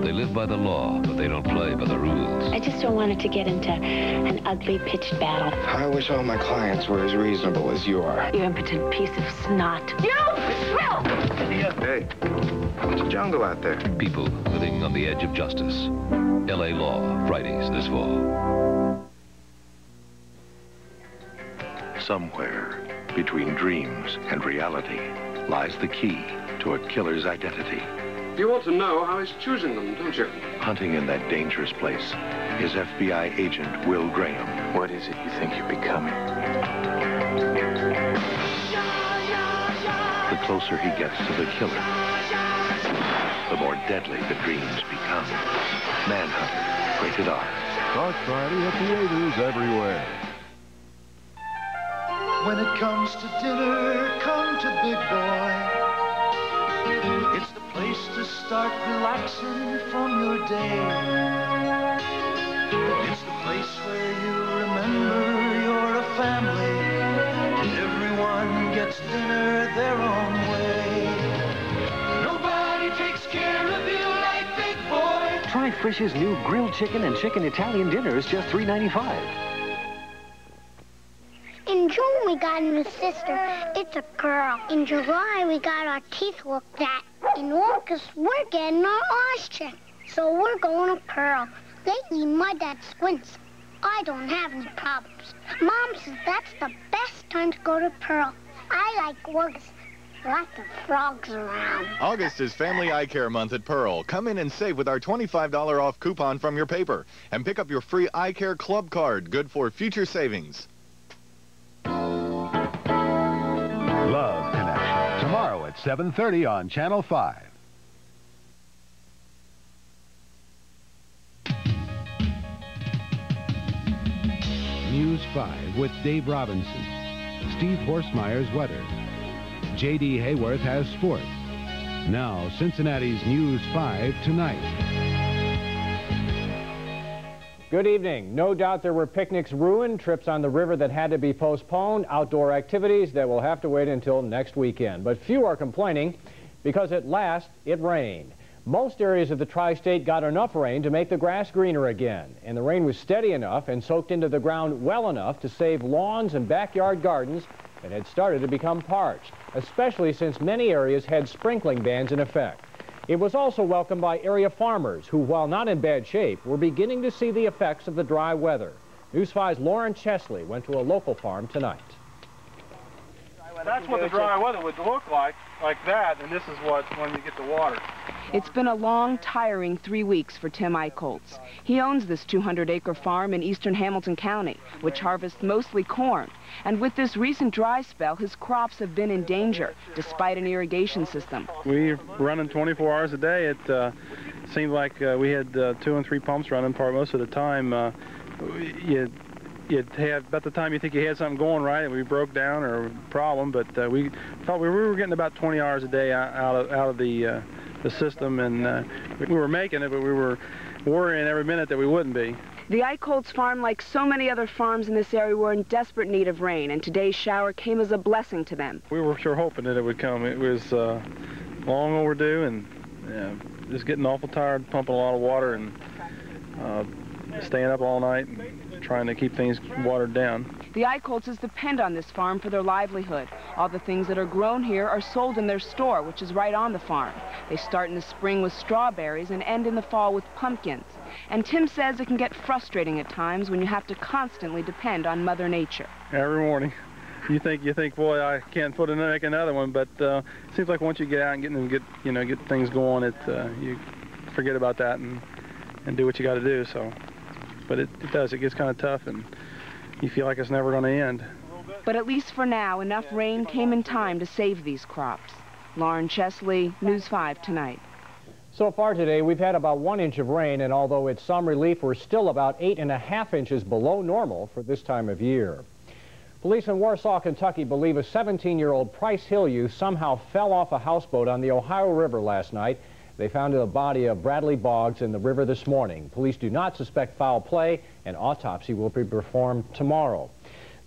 They live by the law, but they don't play by the rules. I just don't want it to get into an ugly, pitched battle. I wish all my clients were as reasonable as you are. You impotent piece of snot. You will! Hey, it's a jungle out there. People living on the edge of justice. L.A. Law, Fridays this fall. Somewhere between dreams and reality lies the key to a killer's identity. You want to know how he's choosing them, don't you? Hunting in that dangerous place is FBI agent Will Graham. What is it you think you're becoming? The closer he gets to the killer, the more deadly the dreams become. Manhunter, rated R. Start Friday at theaters everywhere. When it comes to dinner, come to Big Boy. It's the place to start relaxing from your day. It's the place where you remember you're a family. Everyone gets dinner their own way. Nobody takes care of you like Big Boy. Try Frisch's new grilled chicken and chicken Italian dinners, just $3.95. In June, we got a new sister. It's a girl. In July, we got our teeth looked at. In August, we're getting our eyes checked. So we're going to Pearl. Lately, my dad squints. I don't have any problems. Mom says that's the best time to go to Pearl. I like August. Lots of frogs around. August is Family Eye Care Month at Pearl. Come in and save with our $25 off coupon from your paper. And pick up your free Eye Care Club card, good for future savings. Love Connection, tomorrow at 7:30 on Channel 5. News 5 with Dave Robinson. Steve Horsemeyer's weather. J.D. Hayworth has sport. Now, Cincinnati's News 5 tonight. Good evening. No doubt there were picnics ruined, trips on the river that had to be postponed, outdoor activities that will have to wait until next weekend. But few are complaining because at last it rained. Most areas of the tri-state got enough rain to make the grass greener again. And the rain was steady enough and soaked into the ground well enough to save lawns and backyard gardens that had started to become parched, especially since many areas had sprinkling bans in effect. It was also welcomed by area farmers who, while not in bad shape, were beginning to see the effects of the dry weather. News 5's Lauren Chesley went to a local farm tonight. That's what the dry weather would look like that, and this is what when you get the water. It's been a long, tiring 3 weeks for Tim Eichholz. He owns this 200-acre farm in eastern Hamilton County, which harvests mostly corn. And with this recent dry spell, his crops have been in danger, despite an irrigation system. We're running 24 hours a day. It seemed like we had 2 and 3 pumps running most of the time. You'd have, about the time you think you had something going right, we broke down or a problem, but we thought we were getting about 20 hours a day out of the system, and we were making it, but we were worrying every minute that we wouldn't be. The Eichholz farm, like so many other farms in this area, were in desperate need of rain, and today's shower came as a blessing to them. We were sure hoping that it would come. It was long overdue, and just getting awful tired, pumping a lot of water, and staying up all night and trying to keep things watered down. The Eichholzes depend on this farm for their livelihood. All the things that are grown here are sold in their store, which is right on the farm. They start in the spring with strawberries and end in the fall with pumpkins. And Tim says it can get frustrating at times when you have to constantly depend on Mother Nature. Every morning, you think, boy, I can't make another one, but it seems like once you get out and get things going, you forget about that and do what you got to do. So, but it does. It gets kind of tough, and you feel like it's never going to end. But at least for now, enough rain came in time to save these crops. Lauren Chesley, News 5 tonight. So far today, we've had about 1 inch of rain, and although it's some relief, we're still about 8.5 inches below normal for this time of year. Police in Warsaw, Kentucky believe a 17-year-old Price Hill youth somehow fell off a houseboat on the Ohio River last night. They found the body of Bradley Boggs in the river this morning. Police do not suspect foul play. An autopsy will be performed tomorrow.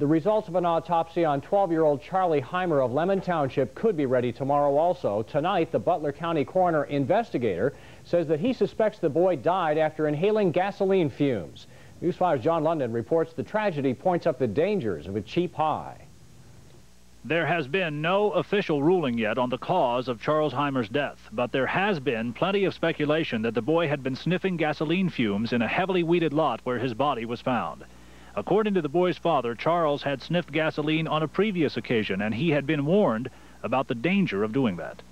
The results of an autopsy on 12-year-old Charlie Heimer of Lemon Township could be ready tomorrow also. Tonight, the Butler County coroner investigator says that he suspects the boy died after inhaling gasoline fumes. News 5's John London reports the tragedy points up the dangers of a cheap high. There has been no official ruling yet on the cause of Charles Heimer's death, but there has been plenty of speculation that the boy had been sniffing gasoline fumes in a heavily weeded lot where his body was found. According to the boy's father, Charles had sniffed gasoline on a previous occasion, and he had been warned about the danger of doing that.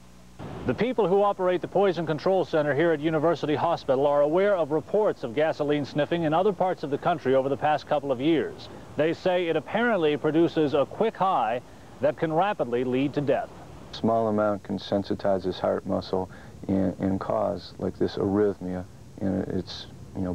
The people who operate the Poison Control Center here at University Hospital are aware of reports of gasoline sniffing in other parts of the country over the past couple of years. They say it apparently produces a quick high that can rapidly lead to death. A small amount can sensitize his heart muscle and cause like this arrhythmia, and it's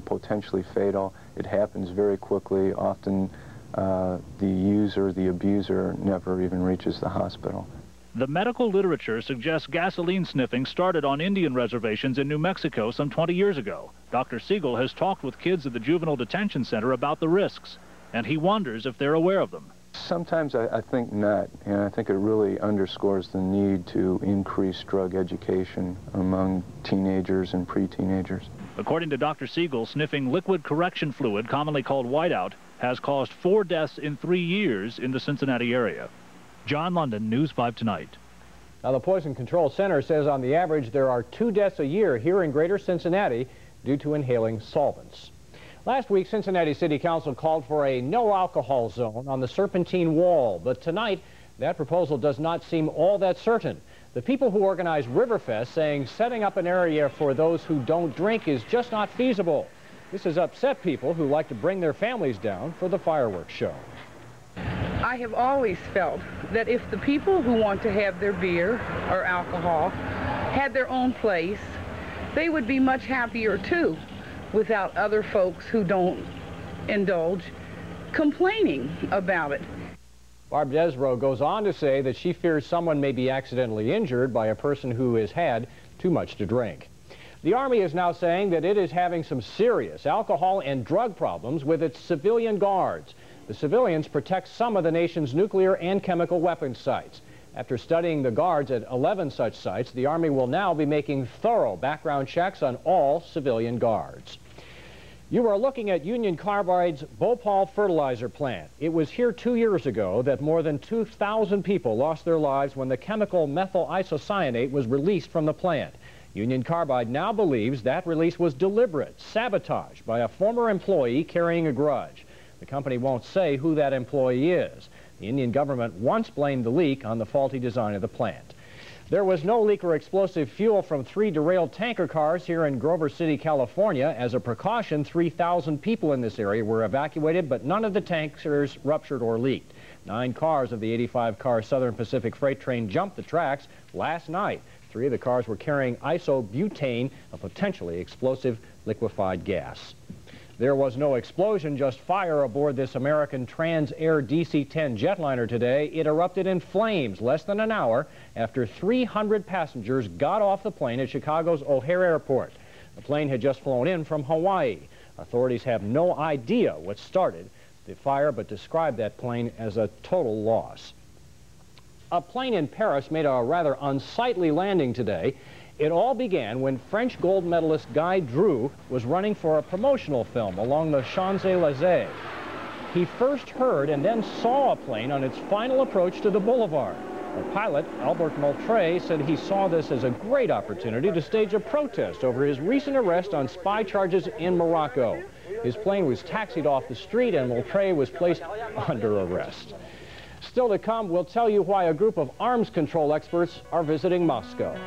potentially fatal. It happens very quickly. Often the user, the abuser, never even reaches the hospital. The medical literature suggests gasoline sniffing started on Indian reservations in New Mexico some 20 years ago. Dr. Siegel has talked with kids at the Juvenile Detention Center about the risks, and he wonders if they're aware of them. Sometimes I think not, and I think it really underscores the need to increase drug education among teenagers and pre-teenagers. According to Dr. Siegel, sniffing liquid correction fluid, commonly called whiteout, has caused 4 deaths in 3 years in the Cincinnati area. John London, News 5 Tonight. Now, the Poison Control Center says on the average there are 2 deaths a year here in greater Cincinnati due to inhaling solvents. Last week, Cincinnati City Council called for a no-alcohol zone on the Serpentine Wall, but tonight that proposal does not seem all that certain. The people who organize Riverfest saying setting up an area for those who don't drink is just not feasible. This has upset people who like to bring their families down for the fireworks show. I have always felt that if the people who want to have their beer or alcohol had their own place, they would be much happier too, without other folks who don't indulge complaining about it. Barb Desrow goes on to say that she fears someone may be accidentally injured by a person who has had too much to drink. The Army is now saying that it is having some serious alcohol and drug problems with its civilian guards. The civilians protect some of the nation's nuclear and chemical weapons sites. After studying the guards at 11 such sites, the Army will now be making thorough background checks on all civilian guards. You are looking at Union Carbide's Bhopal fertilizer plant. It was here 2 years ago that more than 2,000 people lost their lives when the chemical methyl isocyanate was released from the plant. Union Carbide now believes that release was deliberate sabotage by a former employee carrying a grudge. The company won't say who that employee is. The Indian government once blamed the leak on the faulty design of the plant. There was no leak or explosive fuel from 3 derailed tanker cars here in Grover City, California. As a precaution, 3,000 people in this area were evacuated, but none of the tankers ruptured or leaked. 9 cars of the 85-car Southern Pacific freight train jumped the tracks last night. 3 of the cars were carrying isobutane, a potentially explosive liquefied gas. There was no explosion, just fire aboard this American Trans Air DC-10 jetliner today. It erupted in flames less than an hour after 300 passengers got off the plane at Chicago's O'Hare Airport. The plane had just flown in from Hawaii. Authorities have no idea what started the fire, but described that plane as a total loss. A plane in Paris made a rather unsightly landing today. It all began when French gold medalist Guy Dreux was running for a promotional film along the Champs-Élysées. He first heard and then saw a plane on its final approach to the boulevard. The pilot, Albert Moultrie, said he saw this as a great opportunity to stage a protest over his recent arrest on spy charges in Morocco. His plane was taxied off the street and Moultrie was placed under arrest. Still to come, we'll tell you why a group of arms control experts are visiting Moscow.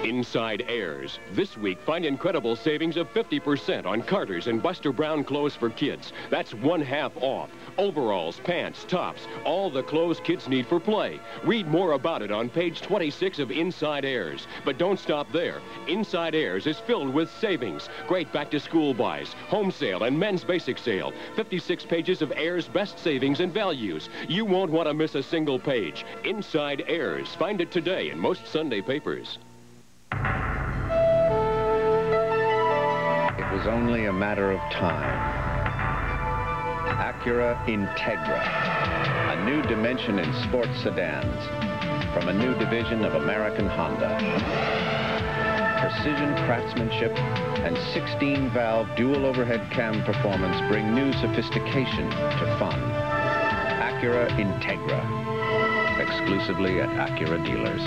Inside Airs. This week, find incredible savings of 50% on Carter's and Buster Brown clothes for kids. That's 1/2 off. Overalls, pants, tops, all the clothes kids need for play. Read more about it on page 26 of Inside Airs. But don't stop there. Inside Airs is filled with savings. Great back-to-school buys, home sale, and men's basic sale. 56 pages of Airs best savings and values. You won't want to miss a single page. Inside Airs. Find it today in most Sunday papers. was only a matter of time. Acura Integra, a new dimension in sports sedans from a new division of American Honda. Precision craftsmanship and 16-valve dual overhead cam performance bring new sophistication to fun. Acura Integra, exclusively at Acura dealers.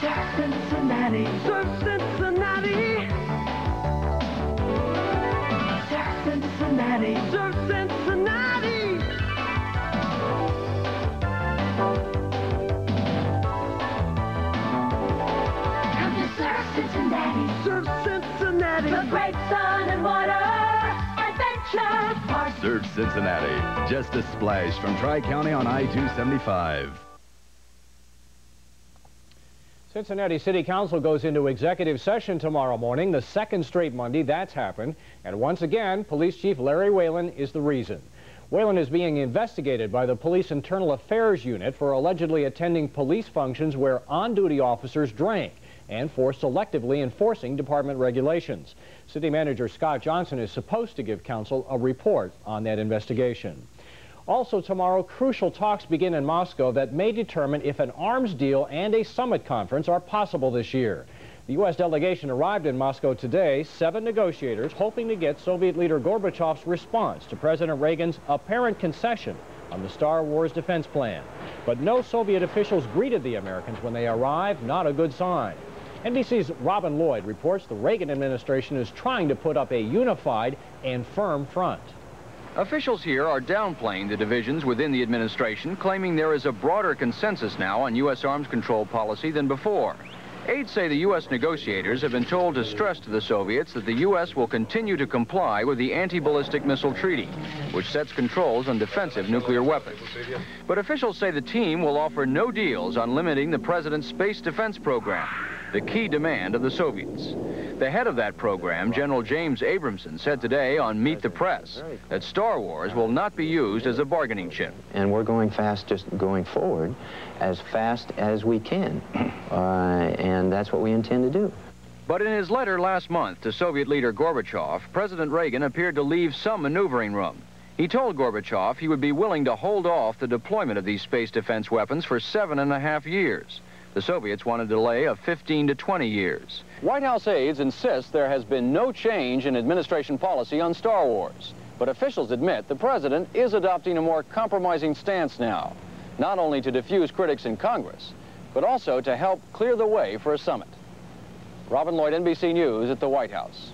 Surf Cincinnati. Surf Cincinnati. Surf Cincinnati. Surf Cincinnati. Come to Surf Cincinnati. Surf Cincinnati. The great sun and water adventure park. Surf Cincinnati, just a splash from Tri-County on I-275. Cincinnati City Council goes into executive session tomorrow morning, the second straight Monday that's happened. And once again, Police Chief Larry Whalen is the reason. Whalen is being investigated by the Police Internal Affairs Unit for allegedly attending police functions where on-duty officers drank and for selectively enforcing department regulations. City Manager Scott Johnson is supposed to give Council a report on that investigation. Also tomorrow, crucial talks begin in Moscow that may determine if an arms deal and a summit conference are possible this year. The U.S. delegation arrived in Moscow today, 7 negotiators hoping to get Soviet leader Gorbachev's response to President Reagan's apparent concession on the Star Wars defense plan. But no Soviet officials greeted the Americans when they arrived, not a good sign. NBC's Robin Lloyd reports the Reagan administration is trying to put up a unified and firm front. Officials here are downplaying the divisions within the administration, claiming there is a broader consensus now on U.S. arms control policy than before. Aides say the U.S. negotiators have been told to stress to the Soviets that the U.S. will continue to comply with the Anti-Ballistic Missile Treaty, which sets controls on defensive nuclear weapons. But officials say the team will offer no deals on limiting the president's space defense program, the key demand of the Soviets. The head of that program, General James Abramson, said today on Meet the Press that Star Wars will not be used as a bargaining chip. And we're going fast, just going forward as fast as we can. And that's what we intend to do. But in his letter last month to Soviet leader Gorbachev, President Reagan appeared to leave some maneuvering room. He told Gorbachev he would be willing to hold off the deployment of these space defense weapons for 7.5 years. The Soviets want a delay of 15 to 20 years. White House aides insist there has been no change in administration policy on Star Wars. But officials admit the president is adopting a more compromising stance now, not only to diffuse critics in Congress, but also to help clear the way for a summit. Robin Lloyd, NBC News at the White House.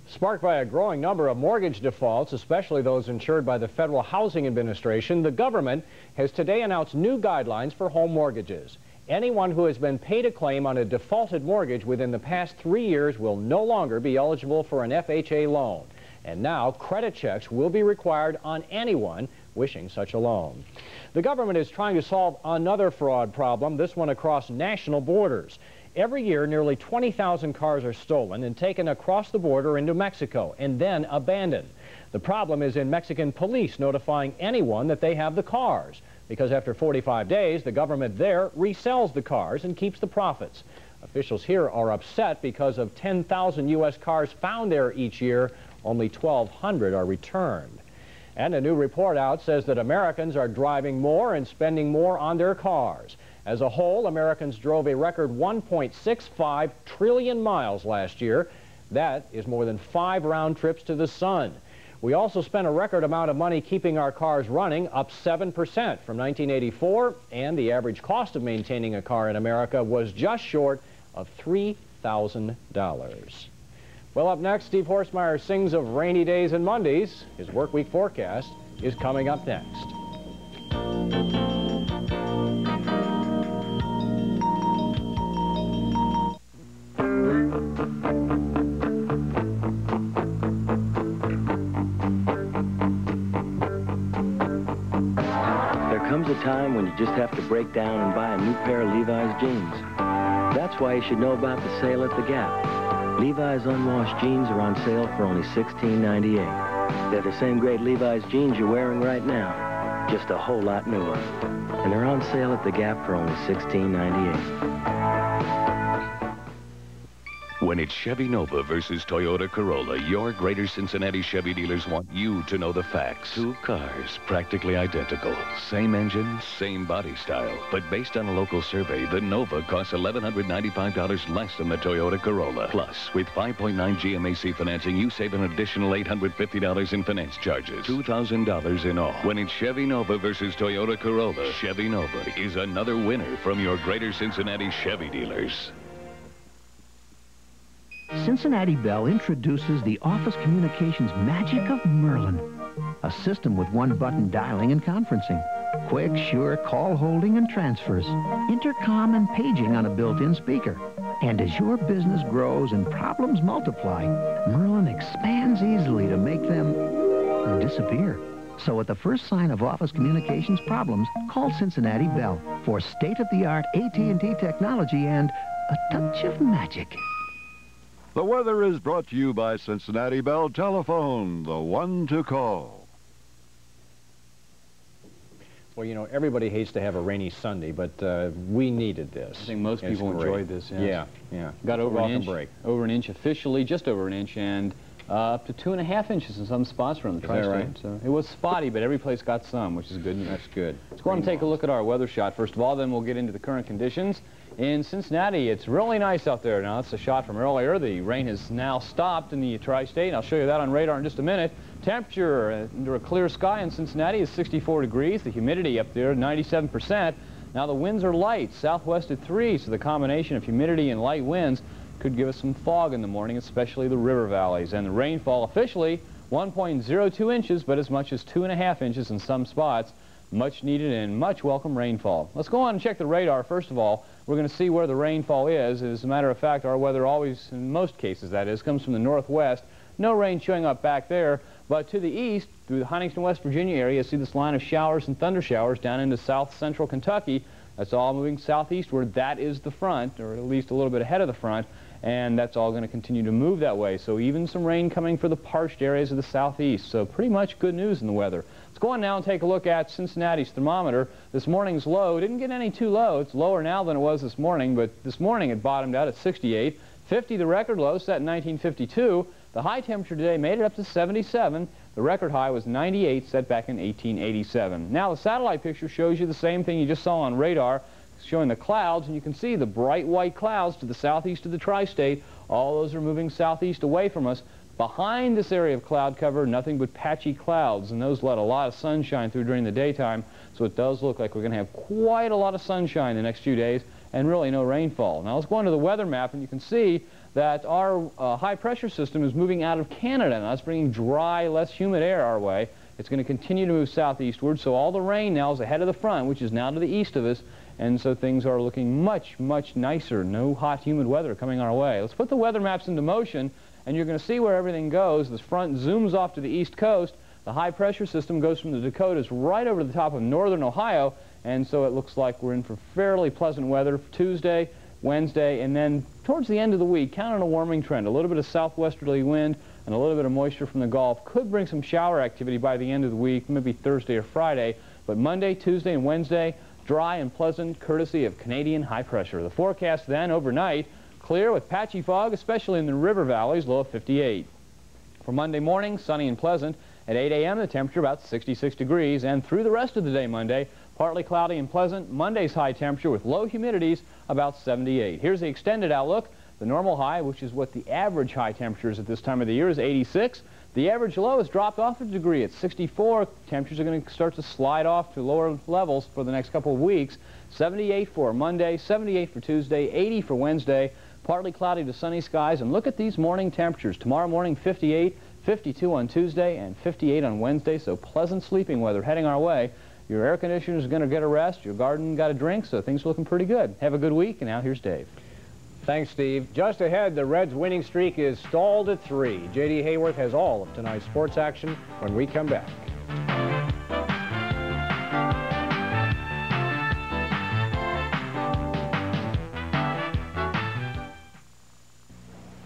Sparked by a growing number of mortgage defaults, especially those insured by the Federal Housing Administration, the government has today announced new guidelines for home mortgages. Anyone who has been paid a claim on a defaulted mortgage within the past 3 years will no longer be eligible for an FHA loan. And now credit checks will be required on anyone wishing such a loan. The government is trying to solve another fraud problem, this one across national borders. Every year, nearly 20,000 cars are stolen and taken across the border into Mexico and then abandoned. The problem is in Mexican police notifying anyone that they have the cars, because after 45 days, the government there resells the cars and keeps the profits. Officials here are upset because of 10,000 U.S. cars found there each year, only 1,200 are returned. And a new report out says that Americans are driving more and spending more on their cars. As a whole, Americans drove a record 1.65 trillion miles last year. That is more than 5 round trips to the sun. We also spent a record amount of money keeping our cars running, up 7% from 1984, and the average cost of maintaining a car in America was just short of $3,000. Well, up next, Steve Horstmeyer sings of rainy days and Mondays. His work week forecast is coming up next. There comes a time when you just have to break down and buy a new pair of Levi's jeans. That's why you should know about the sale at the Gap. Levi's unwashed jeans are on sale for only $16.98. They're the same great Levi's jeans you're wearing right now, just a whole lot newer. And they're on sale at the Gap for only $16.98. When it's Chevy Nova versus Toyota Corolla, your Greater Cincinnati Chevy dealers want you to know the facts. Two cars, practically identical. Same engine, same body style. But based on a local survey, the Nova costs $1,195 less than the Toyota Corolla. Plus, with 5.9 GMAC financing, you save an additional $850 in finance charges. $2,000 in all. When it's Chevy Nova versus Toyota Corolla, Chevy Nova is another winner from your Greater Cincinnati Chevy dealers. Cincinnati Bell introduces the office communications magic of Merlin, a system with one-button dialing and conferencing, quick, sure call holding and transfers, intercom and paging on a built-in speaker. And as your business grows and problems multiply, Merlin expands easily to make them disappear. So at the first sign of office communications problems, call Cincinnati Bell for state-of-the-art AT&T technology and a touch of magic. The weather is brought to you by Cincinnati Bell Telephone, the one to call. Well, you know, everybody hates to have a rainy Sunday, but we needed this. I think most people enjoyed this. Yes. Yeah. Got over an inch. Break. Over an inch officially, just over an inch, and up to 2.5 inches in some spots around the tri-state. Right? So it was spotty, but every place got some, which is good news. That's good. Let's go on and take a look at our weather shot first of all, then we'll get into the current conditions. In Cincinnati, it's really nice out there. Now, that's a shot from earlier. The rain has now stopped in the tri-state. I'll show you that on radar in just a minute. Temperature under a clear sky in Cincinnati is 64 degrees. The humidity up there, 97%. Now, the winds are light, southwest at 3, so the combination of humidity and light winds could give us some fog in the morning, especially the river valleys. And the rainfall officially 1.02 inches, but as much as 2.5 inches in some spots. Much needed and much welcome rainfall. Let's go on and check the radar. First of all, we're going to see where the rainfall is. As a matter of fact, our weather always, in most cases that is, comes from the northwest. No rain showing up back there, but to the east, through the Huntington, West Virginia area, you see this line of showers and thunder showers down into south central Kentucky. That's all moving southeastward. That is the front, or at least a little bit ahead of the front, and that's all going to continue to move that way. So even some rain coming for the parched areas of the southeast. So pretty much good news in the weather. Let's go on now and take a look at Cincinnati's thermometer. This morning's low didn't get any too low. It's lower now than it was this morning, but this morning it bottomed out at 68. 50, the record low, set in 1952. The high temperature today made it up to 77. The record high was 98, set back in 1887. Now the satellite picture shows you the same thing you just saw on radar, showing the clouds, and you can see the bright white clouds to the southeast of the tri-state. All those are moving southeast away from us. Behind this area of cloud cover, nothing but patchy clouds, and those let a lot of sunshine through during the daytime, so it does look like we're going to have quite a lot of sunshine the next few days and really no rainfall. Now let's go on to the weather map, and you can see that our high-pressure system is moving out of Canada. Now that's bringing dry, less humid air our way. It's going to continue to move southeastward, so all the rain now is ahead of the front, which is now to the east of us, and so things are looking much, much nicer. No hot, humid weather coming our way. Let's put the weather maps into motion, and you're going to see where everything goes. This front zooms off to the east coast. The high-pressure system goes from the Dakotas right over the top of northern Ohio, and so it looks like we're in for fairly pleasant weather for Tuesday, Wednesday, and then towards the end of the week, count on a warming trend. A little bit of southwesterly wind and a little bit of moisture from the Gulf could bring some shower activity by the end of the week, maybe Thursday or Friday. But Monday, Tuesday, and Wednesday, dry and pleasant, courtesy of Canadian high pressure. The forecast then, overnight, clear with patchy fog, especially in the river valleys, low of 58. For Monday morning, sunny and pleasant. At 8 a.m., the temperature about 66 degrees, and through the rest of the day Monday, partly cloudy and pleasant. Monday's high temperature with low humidities about 78. Here's the extended outlook. The normal high, which is what the average high temperature is at this time of the year, is 86. The average low has dropped off a degree at 64. Temperatures are going to start to slide off to lower levels for the next couple of weeks. 78 for Monday, 78 for Tuesday, 80 for Wednesday. Partly cloudy to sunny skies. And look at these morning temperatures. Tomorrow morning, 58, 52 on Tuesday, and 58 on Wednesday. So pleasant sleeping weather heading our way. Your air conditioner is going to get a rest. Your garden got a drink, so things are looking pretty good. Have a good week, and now here's Dave. Thanks, Steve. Just ahead, the Reds' winning streak is stalled at 3. J.D. Hayworth has all of tonight's sports action when we come back.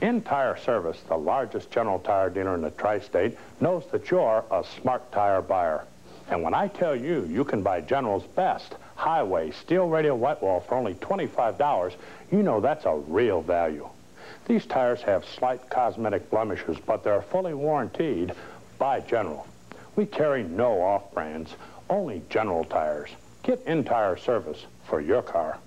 In Tire Service, the largest general tire dealer in the tri-state, knows that you're a smart tire buyer. And when I tell you you can buy General's best highway steel radial white wall for only $25, you know that's a real value. These tires have slight cosmetic blemishes, but they're fully warranted by General. We carry no off-brands, only General tires. Get in-tire service for your car.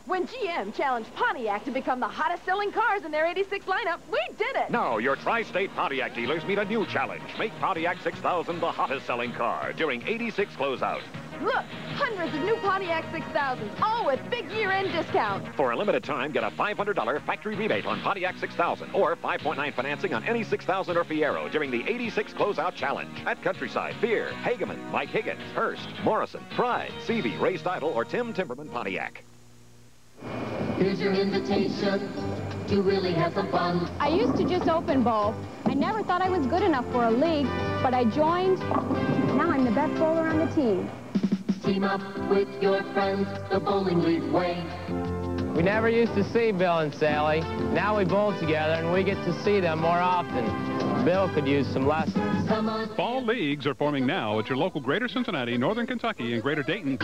When GM challenged Pontiac to become the hottest-selling cars in their 86 lineup, we did it! Now, your tri-state Pontiac dealers meet a new challenge. Make Pontiac 6000 the hottest-selling car during 86 closeout. Look, hundreds of new Pontiac 6000s, all with big year-end discounts. For a limited time, get a $500 factory rebate on Pontiac 6000 or 5.9 financing on any 6000 or Fiero during the 86 closeout challenge at Countryside, Beer, Hageman, Mike Higgins, Hurst, Morrison, Pride, CV, Ray Steidle, or Tim Timberman Pontiac. Here's your invitation to really have some fun. I used to just open bowl. I never thought I was good enough for a league, but I joined. Now I'm the best bowler on the team. Team up with your friends the bowling league way. We never used to see Bill and Sally. Now we bowl together and we get to see them more often. Bill could use some lessons. Fall leagues are forming now at your local Greater Cincinnati, Northern Kentucky, and Greater Dayton.